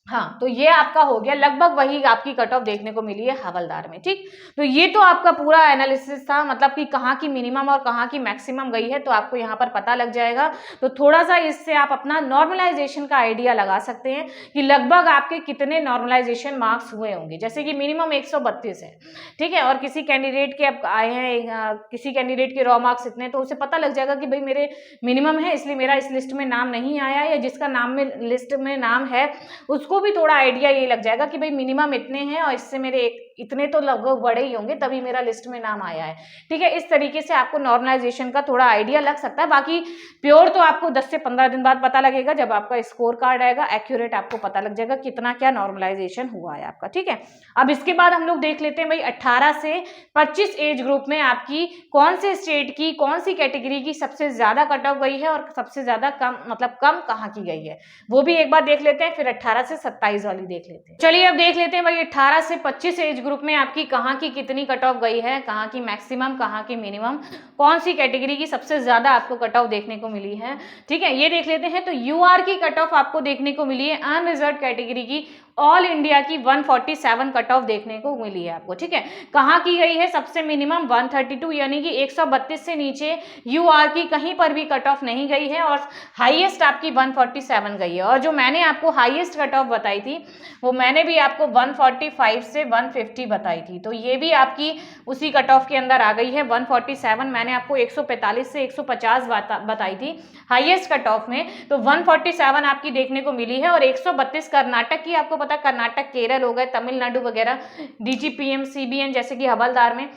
हाँ, तो ये आपका हो गया, लगभग वही आपकी कट ऑफ देखने को मिली है हवलदार में, ठीक। तो ये तो आपका पूरा एनालिसिस था, मतलब कि कहाँ की मिनिमम और कहाँ की मैक्सिमम गई है, तो आपको यहाँ पर पता लग जाएगा। तो थोड़ा सा इससे आप अपना नॉर्मलाइजेशन का आइडिया लगा सकते हैं कि लगभग आपके कितने नॉर्मलाइजेशन मार्क्स हुए होंगे। जैसे कि मिनिमम 132 है, ठीक है, और किसी कैंडिडेट के अब आए हैं, किसी कैंडिडेट के रॉ मार्क्स इतने, तो उसे पता लग जाएगा कि भाई मेरे मिनिमम है, इसलिए मेरा इस लिस्ट में नाम नहीं आया, या जिसका नाम में लिस्ट में नाम है उसको भी थोड़ा आइडिया ये लग जाएगा कि भाई मिनिमम इतने हैं और इससे मेरे इतने तो लगभग बड़े ही होंगे तभी मेरा लिस्ट में नाम आया है, ठीक है। इस तरीके से आपको नॉर्मलाइजेशन का थोड़ा आइडिया लग सकता है। बाकी प्योर तो आपको 10 से 15 दिन बाद पता लगेगा, जब आपका स्कोर कार्ड आएगा एक्यूरेट आपको पता लग जाएगा कितना क्या नॉर्मलाइजेशन हुआ है आपका, ठीक है। अब इसके बाद हम लोग देख लेते हैं भाई 18 से 25 एज ग्रुप में आपकी कौन से स्टेट की कौन सी कैटेगरी की सबसे ज्यादा कट ऑफ गई है और सबसे ज्यादा कम, मतलब कम कहाँ की गई है, वो भी एक बार देख लेते हैं। फिर 18 से 27 वाली देख लेते हैं। चलिए अब देख लेते हैं भाई 18 से 25 एज ग्रुप में आपकी कहाँ की कितनी कट ऑफ गई है, कहाँ की मैक्सिमम, कहाँ की मिनिमम, कौन सी कैटेगरी की सबसे ज्यादा आपको कट ऑफ देखने को मिली है, ठीक है, ये देख लेते हैं। तो यूआर की कट ऑफ आपको देखने को मिली है अनरिजर्व कैटेगरी की, ऑल इंडिया की 147 कट ऑफ देखने को मिली है आपको, ठीक है। कहाँ की गई है, सबसे मिनिमम 132 यानी कि 132 से नीचे यूआर की कहीं पर भी कट ऑफ नहीं गई है, और हाईएस्ट आपकी 147 गई है। और जो मैंने आपको हाईएस्ट कट ऑफ बताई थी वो मैंने भी आपको 145 से 150 बताई थी, तो ये भी आपकी उसी कट ऑफ के अंदर आ गई है। 147 मैंने आपको 145 से 150 बताई थी हाईएस्ट कट ऑफ में, तो 147 आपकी देखने को मिली है। और 132 कर्नाटक की, आपको पता कर्नाटक, केरल हो गए, तमिलनाडु वगैरह, डीजीपीएम, सीबीएन जैसे कि हवलदार में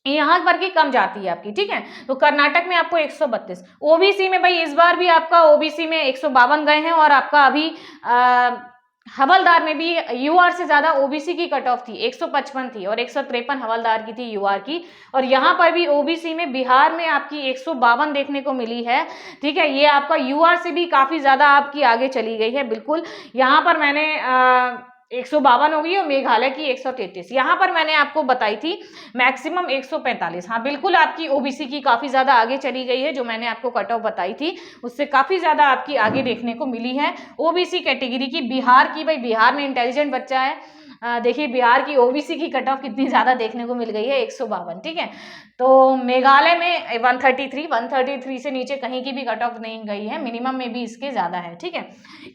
यहाँ पर की कम जाती है आपकी, ठीक है। तो कर्नाटक में आपको 132, ओबीसी में भाई इस बार भी आपका ओबीसी में 152 गए हैं, और आपका अभी हवलदार में भी यूआर से ज्यादा ओबीसी की कट ऑफ थी, 155 थी, और 153 हवलदार की थी यूआर की। और यहाँ पर भी ओबीसी में बिहार में आपकी 152 देखने को मिली है, ठीक है। ये आपका यूआर से भी काफी ज्यादा आपकी आगे चली गई है, बिल्कुल। यहाँ पर मैंने 152 होगी, और मेघालय की 133, यहाँ पर मैंने आपको बताई थी मैक्सिमम 145। हाँ बिल्कुल, आपकी ओबीसी की काफी ज्यादा आगे चली गई है, जो मैंने आपको कट ऑफ बताई थी उससे काफी ज्यादा आपकी आगे देखने को मिली है ओबीसी कैटेगरी की। बिहार की, भाई बिहार में इंटेलिजेंट बच्चा है, देखिए बिहार की ओबीसी की कट ऑफ कितनी ज्यादा देखने को मिल गई है, 152, ठीक है। तो मेघालय में 133 से नीचे कहीं की भी कट ऑफ नहीं गई है, मिनिमम में भी इसके ज्यादा है, ठीक है।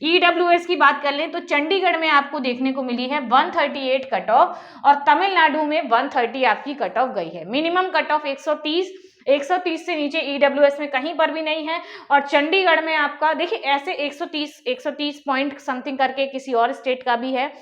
ईडब्ल्यूएस की बात कर लें तो चंडीगढ़ में आपको देखने को मिली है 138 कट ऑफ, और तमिलनाडु में 130 आपकी कट ऑफ गई है। मिनिमम कट ऑफ 130 से नीचे ईडब्ल्यूएस में कहीं पर भी नहीं है। और चंडीगढ़ में आपका देखिए ऐसे 130 पॉइंट समथिंग करके किसी और स्टेट का भी है,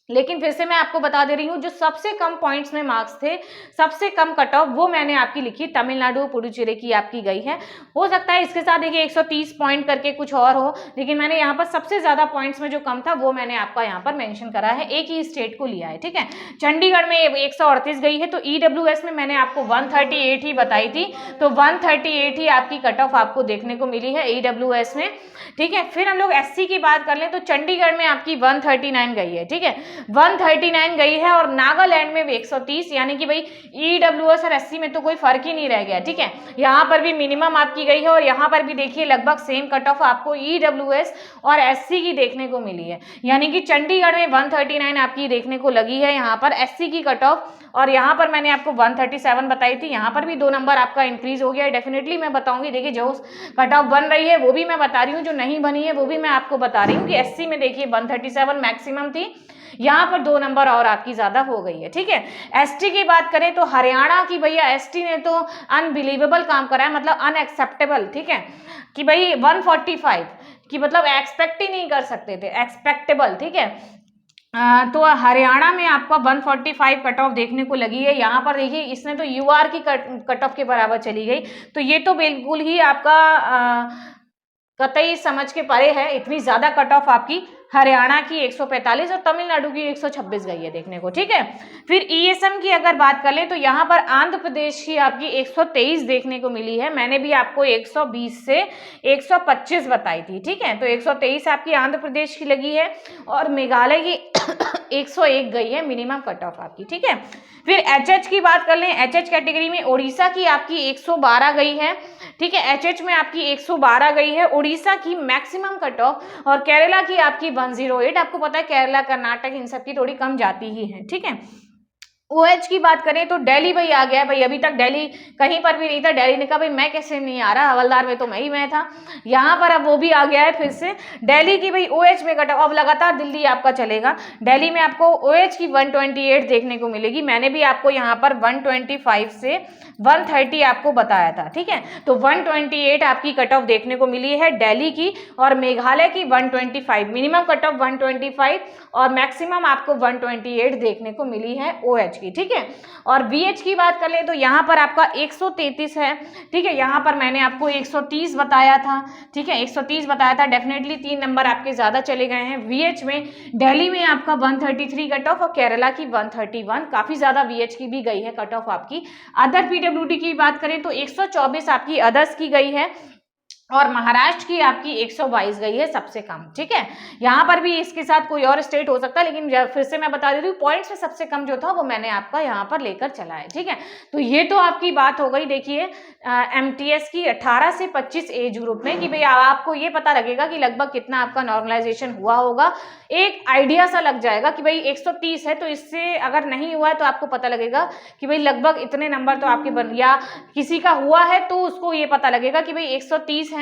लेकिन फिर से मैं आपको बता दे रही हूँ जो सबसे कम पॉइंट्स में मार्क्स थे, सबसे कम कट ऑफ, वो मैंने आपकी लिखी तमिलनाडु पुडुचेरी की आपकी गई है। हो सकता है इसके साथ देखिए 130 पॉइंट करके कुछ और हो, लेकिन मैंने यहाँ पर सबसे ज्यादा पॉइंट्स में जो कम था वो मैंने आपका यहाँ पर मेंशन करा है, एक ही स्टेट को लिया है, ठीक है। चंडीगढ़ में 138 गई है, तो ईडब्ल्यूएस में मैंने आपको 138 ही बताई थी, तो 138 ही आपकी कट ऑफ आपको देखने को मिली है ईडब्ल्यूएस में, ठीक है। फिर हम लोग एससी की बात कर लें तो चंडीगढ़ में आपकी 139 गई है, ठीक है, 139 गई है। और नागालैंड में भी 130, यानी कि भाई ईडब्ल्यूएस और एससी में तो कोई फर्क ही नहीं रह गया, ठीक है। यहाँ पर भी मिनिमम आपकी गई है, और यहाँ पर भी देखिए लगभग सेम कट ऑफ आपको ईडब्ल्यूएस और एससी की देखने को मिली है, यानी कि चंडीगढ़ में 139 आपकी देखने को लगी है यहाँ पर एससी की कट ऑफ, और यहाँ पर मैंने आपको 137 बताई थी, यहाँ पर भी 2 नंबर आपका इंक्रीज हो गया है। डेफिनेटली मैं बताऊंगी, देखिए जो कट ऑफ बन रही है वो भी मैं बता रही हूँ, जो नहीं बनी है वो भी मैं आपको बता रही हूँ कि एससी में देखिए 137 मैक्सिमम थी, यहाँ पर 2 नंबर और आपकी ज्यादा हो गई है, ठीक है। एसटी की बात करें तो हरियाणा की भैया एसटी ने तो अनबिलीवेबल काम करा है, मतलब अनएक्सेप्टेबल, ठीक है, कि भाई 145 की मतलब एक्सपेक्ट ही नहीं कर सकते थे, एक्सपेक्टेबल, ठीक है। तो हरियाणा में आपका 145 कट ऑफ देखने को लगी है। यहाँ पर देखिए इसने तो यूआर की कट ऑफ के बराबर चली गई, तो ये तो बिल्कुल ही आपका कतई समझ के परे है, इतनी ज्यादा कट ऑफ आपकी हरियाणा की 145 और तमिलनाडु की 126 गई है देखने को, ठीक है। फिर ईएसएम की अगर बात कर लें तो यहाँ पर आंध्र प्रदेश की आपकी 123 देखने को मिली है। मैंने भी आपको 120 से 125 बताई थी, ठीक है। तो 123 आपकी आंध्र प्रदेश की लगी है और मेघालय की 101 गई है मिनिमम कट ऑफ आपकी, ठीक है। फिर एचएच की बात कर लें, एचएच कैटेगरी में उड़ीसा की आपकी 112 गई है, ठीक है। एचएच में आपकी 112 गई है उड़ीसा की मैक्सिमम कट ऑफ, और केरला की आपकी 108। आपको पता है केरला, कर्नाटक इन सब की थोड़ी कम जाती ही है, ठीक है। ओएच की बात करें तो दिल्ली भाई आ गया, भाई अभी तक दिल्ली कहीं पर भी नहीं था। दिल्ली ने कहा भाई मैं कैसे नहीं आ रहा, हवलदार में तो मैं था, यहाँ पर अब वो भी आ गया है फिर से। दिल्ली की भाई ओएच में कट ऑफ, अब लगातार दिल्ली आपका चलेगा। दिल्ली में आपको ओएच की 128 देखने को मिलेगी। मैंने भी आपको यहाँ पर 125 से 130 आपको बताया था, ठीक है। तो 128 आपकी कट ऑफ देखने को मिली है दिल्ली की, और मेघालय की 125 मिनिमम कट ऑफ 125 और मैक्सिमम आपको 128 देखने को मिली है ओएच की, ठीक है। और वीएच की बात कर ले तो यहाँ पर आपका 133 है, ठीक है। यहाँ पर मैंने आपको 130 बताया था, ठीक है, 130 बताया था। डेफिनेटली 3 नंबर आपके ज्यादा चले गए हैं वीएच में। दिल्ली में आपका 133 कट ऑफ और केरला की 131, काफी ज्यादा वीएच की भी गई है कट ऑफ आपकी। अदर पीडब्ल्यूडी की बात करें तो 124 आपकी अदर्स की गई है, और महाराष्ट्र की आपकी 122 गई है सबसे कम, ठीक है। यहाँ पर भी इसके साथ कोई और स्टेट हो सकता है, लेकिन फिर से मैं बता देती हूँ पॉइंट्स में सबसे कम जो था वो मैंने आपका यहाँ पर लेकर चला है, ठीक है। तो ये तो आपकी बात हो गई, देखिए एमटीएस की 18 से 25 एज ग्रुप में, कि भाई आपको ये पता लगेगा कि लगभग कितना आपका नॉर्मलाइजेशन हुआ होगा। एक आइडिया सा लग जाएगा कि भाई 130 है, तो इससे अगर नहीं हुआ है तो आपको पता लगेगा कि भाई लगभग इतने नंबर तो आपके बन, या किसी का हुआ है तो उसको ये पता लगेगा कि भाई 130 है,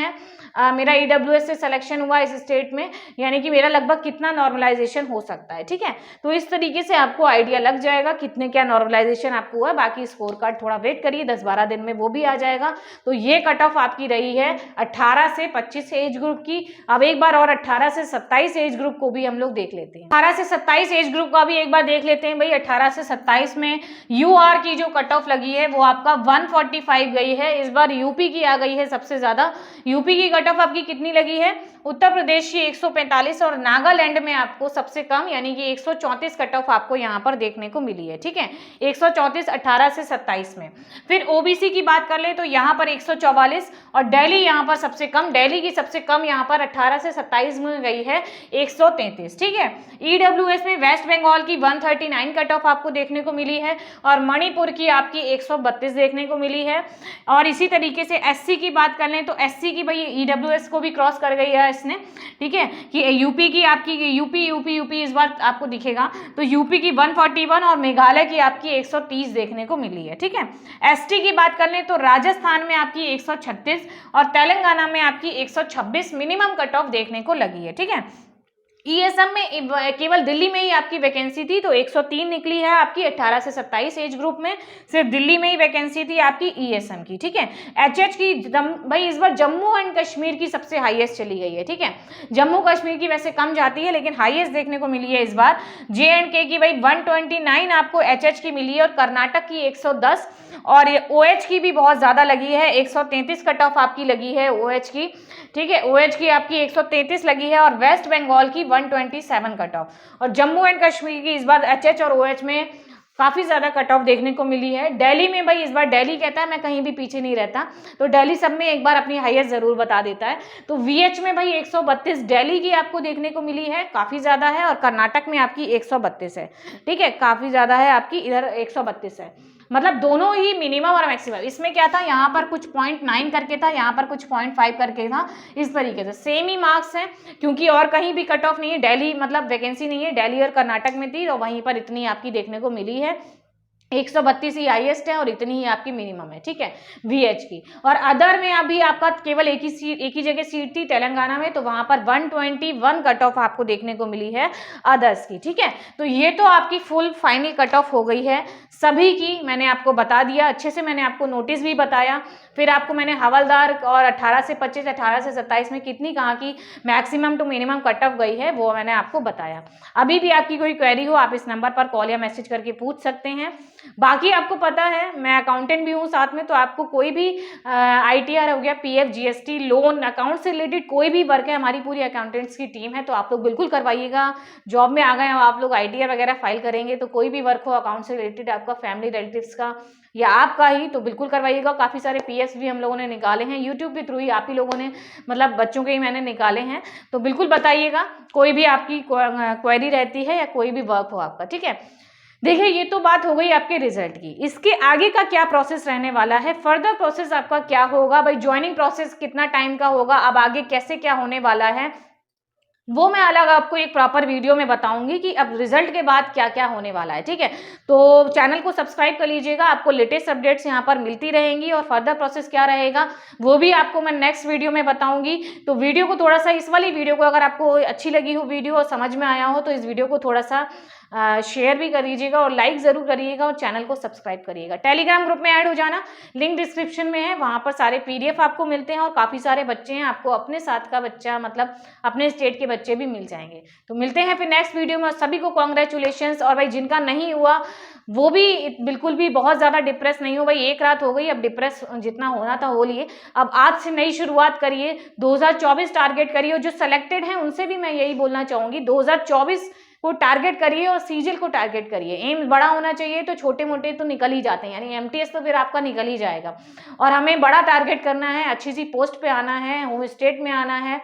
मेरा ईडब्ल्यूएस से सिलेक्शन हुआ इस स्टेट में, यानी कि मेरा लगभग कितना नॉर्मलाइजेशन हो सकता है, ठीक है। तो इस तरीके से आपको आइडिया लग जाएगा कितने क्या नॉर्मलाइजेशन आपको हुआ। बाकी स्कोर कार्ड थोड़ा वेट करिए, 10-12 दिन में वो भी आ जाएगा। तो ये कट ऑफ आपकी रही है 18 से 25 एज ग्रुप की। अब एक बार और 18 से 27 एज ग्रुप को भी हम लोग देख लेते हैं। 18 से 27 एज ग्रुप का भी एक बार देख लेते हैं। भाई 18 से 27 में यूआर की जो कट ऑफ लगी है वो आपका 145 गई है। इस बार यूपी की आ गई है सबसे ज्यादा। यूपी की कट ऑफ आपकी कितनी लगी है? उत्तर प्रदेश की 145 और नागालैंड में आपको सबसे कम यानी कि 134 कट ऑफ आपको यहाँ पर देखने को मिली है, ठीक है। 134 18 से 27 में। फिर ओबीसी की बात कर ले तो यहाँ पर 144 और दिल्ली यहाँ पर सबसे कम, दिल्ली की सबसे कम यहाँ पर 18 से 27 में गई है 133, ठीक है। ईडब्ल्यूएस में वेस्ट बंगाल की 139 कट ऑफ आपको देखने को मिली है और मणिपुर की आपकी 132 देखने को मिली है। और इसी तरीके से एससी की बात कर लें तो एससी की भाई ईडब्ल्यूएस को भी क्रॉस कर गई है इसने, ठीक है। कि यूपी की आपकी यूपी इस बार आपको दिखेगा तो यूपी की 141 और मेघालय की आपकी 130 देखने को मिली है, ठीक है। एसटी की बात कर लें तो राजस्थान में आपकी 136 और तेलंगाना में आपकी 126 मिनिमम कट ऑफ देखने को लगी है, ठीक है। ईएसएम में केवल दिल्ली में ही आपकी वैकेंसी थी तो 103 निकली है आपकी 18 से 27 एज ग्रुप में। सिर्फ दिल्ली में ही वैकेंसी थी आपकी ईएसएम की, ठीक है। एचएच की भाई इस बार जम्मू एंड कश्मीर की सबसे हाईएस्ट चली गई है, ठीक है। जम्मू कश्मीर की वैसे कम जाती है लेकिन हाईएस्ट देखने को मिली है इस बार। जे&के की भाई 129 आपको एचएच की मिली है और कर्नाटक की 110 और ओएच की भी बहुत ज्यादा लगी है, 133 कट ऑफ आपकी लगी है ओएच की, ठीक है। ओएच की आपकी 133 लगी है और वेस्ट बंगाल की 127 कट ऑफ। और जम्मू एंड कश्मीर की इस बार एचएच और ओएच में काफी ज्यादा कट ऑफ देखने को मिली है। दिल्ली में भाई इस बार दिल्ली कहता है मैं कहीं भी पीछे नहीं रहता, तो दिल्ली सब में एक बार अपनी हाईएस्ट जरूर बता देता है। तो वीएच में भाई 132 दिल्ली की आपको देखने को मिली है, काफी ज्यादा है। और कर्नाटक में आपकी 132 है, ठीक है, काफी ज्यादा है आपकी, इधर 132 है। मतलब दोनों ही मिनिमम और मैक्सिमम। इसमें क्या था, यहाँ पर कुछ 0.9 करके था, यहाँ पर कुछ 0.5 करके था, इस तरीके से सेम ही मार्क्स हैं क्योंकि और कहीं भी कट ऑफ नहीं है। दिल्ली मतलब वैकेंसी नहीं है, दिल्ली और कर्नाटक में थी तो वहीं पर इतनी आपकी देखने को मिली है। 132 ही हाईएस्ट है और इतनी ही आपकी मिनिमम है, ठीक है, वीएच की। और अदर में अभी आपका केवल एक ही जगह सीट थी तेलंगाना में, तो वहां पर 121 कट ऑफ आपको देखने को मिली है अदर्स की, ठीक है। तो ये तो आपकी फुल फाइनल कट ऑफ हो गई है सभी की, मैंने आपको बता दिया अच्छे से, मैंने आपको नोटिस भी बताया। फिर आपको मैंने हवलदार और 18 से 25 18 से 27 में कितनी कहाँ की maximum to minimum cut off गई है वो मैंने आपको बताया। अभी भी आपकी कोई क्वेरी हो आप इस नंबर पर कॉल या मैसेज करके पूछ सकते हैं। बाकी आपको पता है मैं अकाउंटेंट भी हूँ साथ में, तो आपको कोई भी ITR हो गया, PF GST लोन अकाउंट से रिलेटेड कोई भी वर्क है, हमारी पूरी अकाउंटेंट्स की टीम है, तो आप लोग बिल्कुल करवाइएगा। जॉब में आ गए हो आप लोग, ITR वगैरह फाइल करेंगे, तो कोई भी वर्क हो अकाउंट से रिलेटेड आपका फैमिली रिलेटिव्स का या आपका ही, तो बिल्कुल करवाइएगा। काफ़ी सारे PFs भी हम लोगों ने निकाले हैं यूट्यूब के थ्रू ही, आप ही लोगों ने मतलब बच्चों के ही मैंने निकाले हैं, तो बिल्कुल बताइएगा कोई भी आपकी क्वेरी रहती है या कोई भी वर्क हो आपका, ठीक है। देखिए ये तो बात हो गई आपके रिजल्ट की, इसके आगे का क्या प्रोसेस रहने वाला है, फर्दर प्रोसेस आपका क्या होगा भाई, ज्वाइनिंग प्रोसेस कितना टाइम का होगा, अब आगे कैसे क्या होने वाला है, वो मैं अलग आपको एक प्रॉपर वीडियो में बताऊंगी कि अब रिजल्ट के बाद क्या क्या होने वाला है, ठीक है। तो चैनल को सब्सक्राइब कर लीजिएगा, आपको लेटेस्ट अपडेट्स यहाँ पर मिलती रहेंगी और फर्दर प्रोसेस क्या रहेगा वो भी आपको मैं नेक्स्ट वीडियो में बताऊंगी। तो वीडियो को थोड़ा सा, इस वाली वीडियो को अगर आपको अच्छी लगी हो वीडियो और समझ में आया हो, तो इस वीडियो को थोड़ा सा शेयर भी कर दीजिएगा और लाइक जरूर करिएगा और चैनल को सब्सक्राइब करिएगा। टेलीग्राम ग्रुप में ऐड हो जाना, लिंक डिस्क्रिप्शन में है, वहां पर सारे PDF आपको मिलते हैं और काफ़ी सारे बच्चे हैं, आपको अपने साथ का बच्चा मतलब अपने स्टेट के बच्चे भी मिल जाएंगे। तो मिलते हैं फिर नेक्स्ट वीडियो में, सभी को कॉन्ग्रेचुलेशंस। और भाई जिनका नहीं हुआ वो भी बिल्कुल भी बहुत ज़्यादा डिप्रेस नहीं हो भाई, एक रात हो गई, अब डिप्रेस जितना होना था हो लिए, अब आज से नई शुरुआत करिए, 2024 टारगेट करिए। और जो सेलेक्टेड हैं उनसे भी मैं यही बोलना चाहूँगी, 2024 को टारगेट करिए और सीजीएल को टारगेट करिए। एम बड़ा होना चाहिए, तो छोटे मोटे तो निकल ही जाते हैं, यानी MTS तो फिर आपका निकल ही जाएगा। और हमें बड़ा टारगेट करना है, अच्छी सी पोस्ट पे आना है, होम स्टेट में आना है,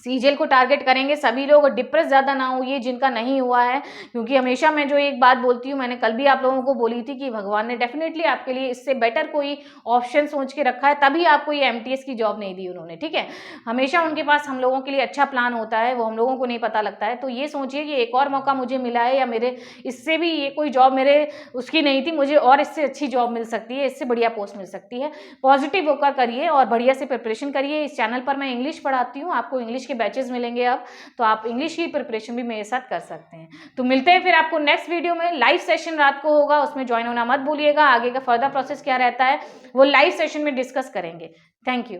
सीजीएल को टारगेट करेंगे सभी लोग। और डिप्रेस ज़्यादा ना होइए जिनका नहीं हुआ है, क्योंकि हमेशा मैं जो एक बात बोलती हूँ, मैंने कल भी आप लोगों को बोली थी कि भगवान ने डेफिनेटली आपके लिए इससे बेटर कोई ऑप्शन सोच के रखा है, तभी आपको ये MTS की जॉब नहीं दी उन्होंने, ठीक है। हमेशा उनके पास हम लोगों के लिए अच्छा प्लान होता है, वो हम लोगों को नहीं पता लगता है। तो ये सोचिए कि एक और मौका मुझे मिला है, या मेरे इससे भी ये कोई जॉब मेरे उसकी नहीं थी, मुझे और इससे अच्छी जॉब मिल सकती है, इससे बढ़िया पोस्ट मिल सकती है। पॉजिटिव होकर करिए और बढ़िया से प्रिपरेशन करिए। इस चैनल पर मैं इंग्लिश पढ़ाती हूँ, आपको इंग्लिश के बैचेज मिलेंगे अब, तो आप इंग्लिश की प्रिपरेशन भी मेरे साथ कर सकते हैं। तो मिलते हैं फिर आपको नेक्स्ट वीडियो में। लाइव सेशन रात को होगा, उसमें ज्वाइन होना मत भूलिएगा। आगे का फर्दर प्रोसेस क्या रहता है वो लाइव सेशन में डिस्कस करेंगे। Thank you.